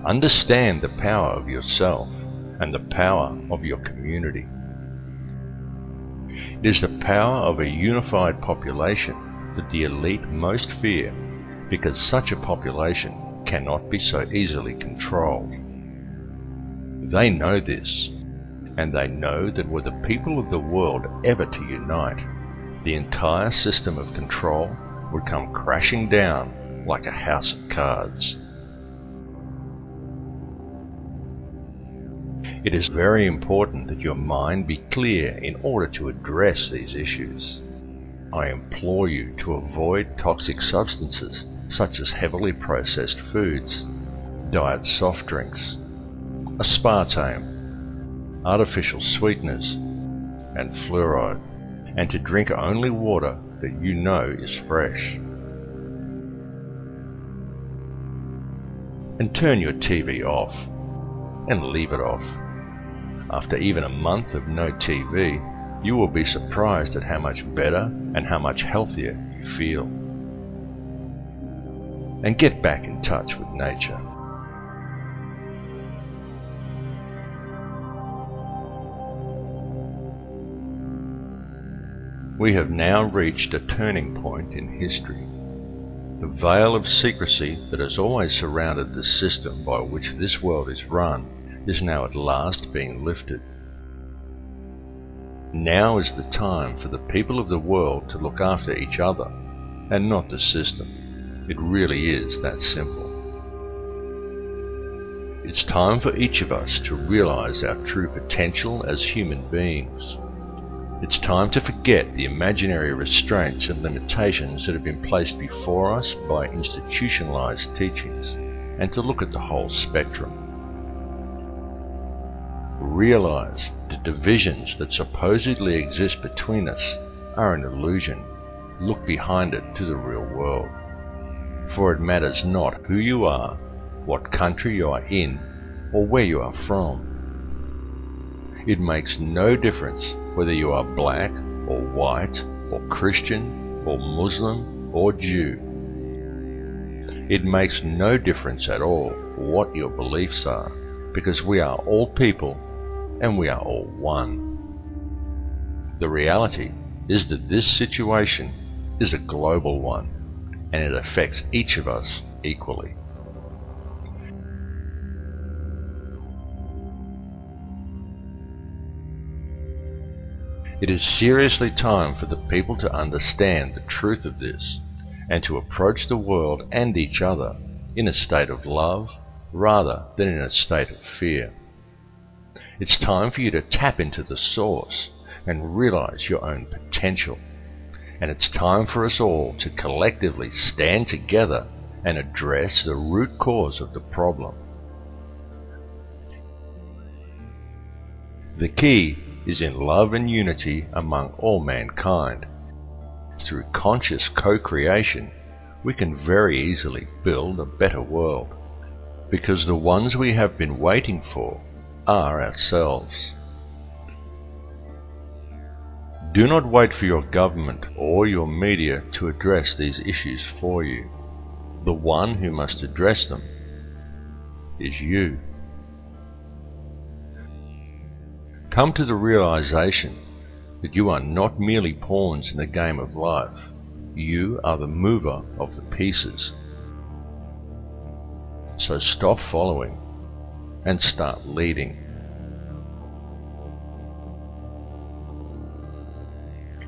Understand the power of yourself and the power of your community. It is the power of a unified population that the elite most fear, because such a population cannot be so easily controlled. They know this, and they know that were the people of the world ever to unite, the entire system of control would come crashing down like a house of cards. It is very important that your mind be clear in order to address these issues. I implore you to avoid toxic substances such as heavily processed foods, diet soft drinks, aspartame, artificial sweeteners, and fluoride, and to drink only water that you know is fresh. And turn your TV off, and leave it off. After even a month of no TV, you will be surprised at how much better and how much healthier you feel. And get back in touch with nature. We have now reached a turning point in history. The veil of secrecy that has always surrounded the system by which this world is run is now at last being lifted. Now is the time for the people of the world to look after each other and not the system. It really is that simple. It's time for each of us to realize our true potential as human beings. It's time to forget the imaginary restraints and limitations that have been placed before us by institutionalized teachings, and to look at the whole spectrum. Realize the divisions that supposedly exist between us are an illusion. Look behind it to the real world. For it matters not who you are, what country you are in, or where you are from. It makes no difference whether you are black or white or Christian or Muslim or Jew. It makes no difference at all what your beliefs are, because we are all people and we are all one. The reality is that this situation is a global one, and it affects each of us equally. It is seriously time for the people to understand the truth of this, and to approach the world and each other in a state of love rather than in a state of fear. It's time for you to tap into the source and realize your own potential. And it's time for us all to collectively stand together and address the root cause of the problem. The key is in love and unity among all mankind. Through conscious co-creation, we can very easily build a better world, because the ones we have been waiting for are ourselves. Do not wait for your government or your media to address these issues for you. The one who must address them is you. Come to the realization that you are not merely pawns in the game of life. You are the mover of the pieces. So stop following and start leading.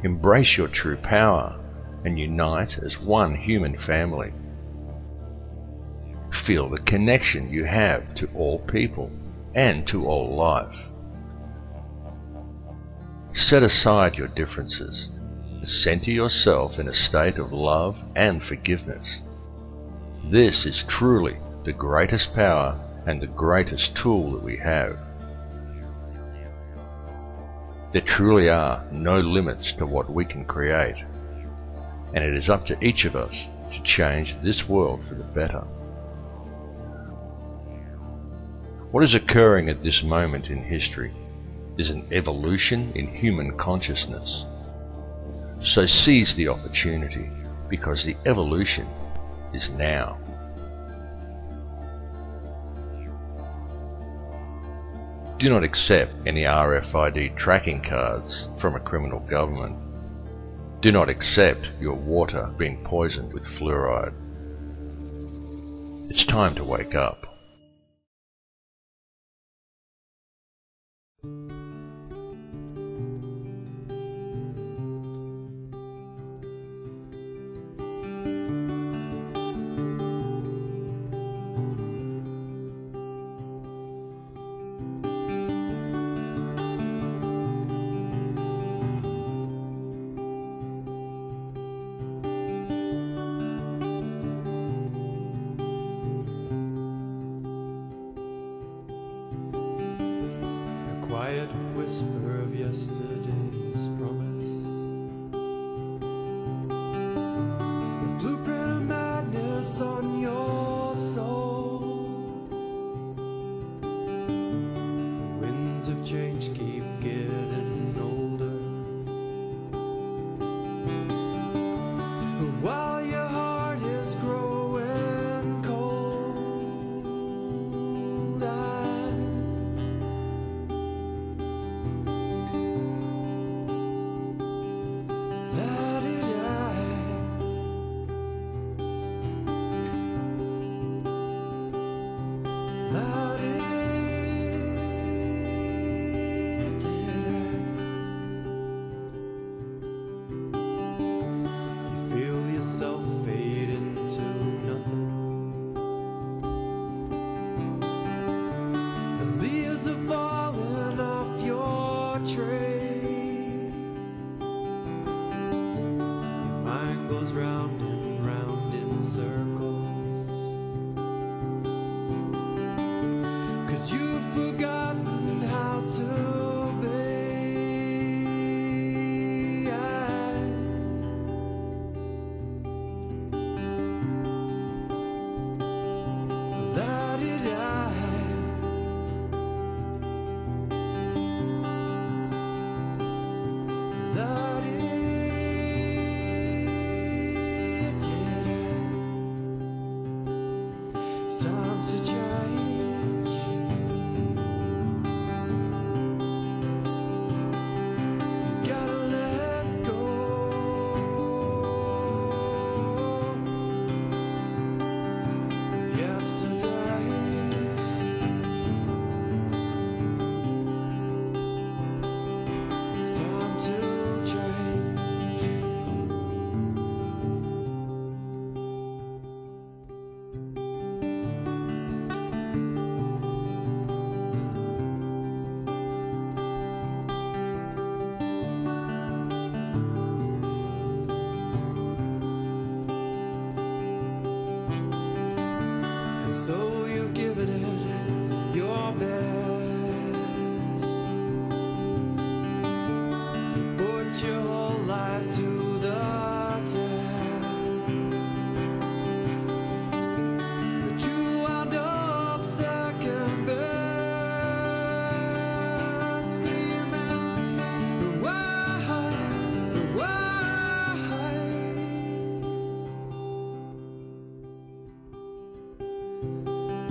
Embrace your true power and unite as one human family. Feel the connection you have to all people and to all life. Set aside your differences center yourself in a state of love and forgiveness. This is truly the greatest power and the greatest tool that we have. There truly are no limits to what we can create, and it is up to each of us to change this world for the better. What is occurring at this moment in history is an evolution in human consciousness. So seize the opportunity, because the evolution is now. Do not accept any RFID tracking cards from a criminal government. Do not accept your water being poisoned with fluoride. It's time to wake up. Quiet whisper of yesterday's promise, the blueprint of madness on your soul. The winds of change keep getting older, while your heart is growing cold. Yourself fade into nothing. The leaves are falling off your tree. Your mind goes round and round in circles, 'cause you've forgotten how to be. It's time to change. You gotta let go of yesterday. It's time to change. And so you've given it your best. You put your whole life to the test, but you wound up second best, screaming, why?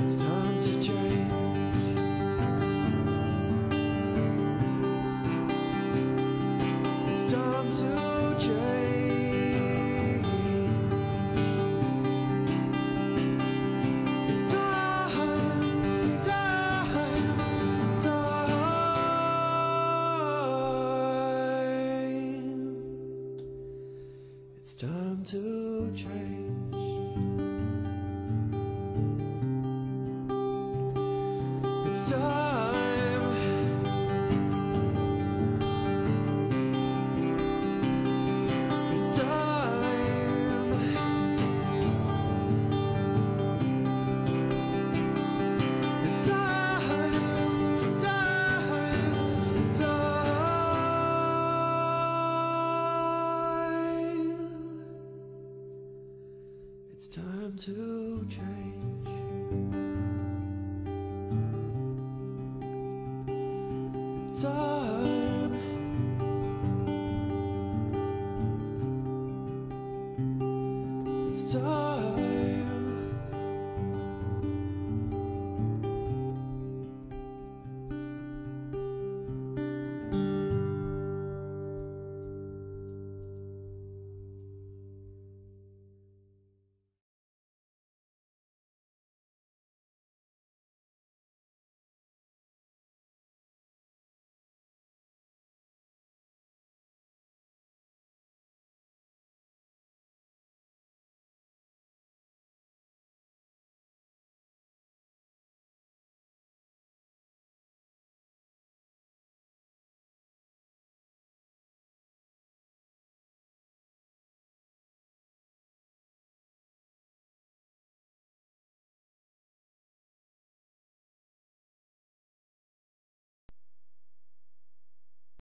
It's time to change. It's time to change. It's time. It's time to change. It's time. It's time to change. It's time. It's time.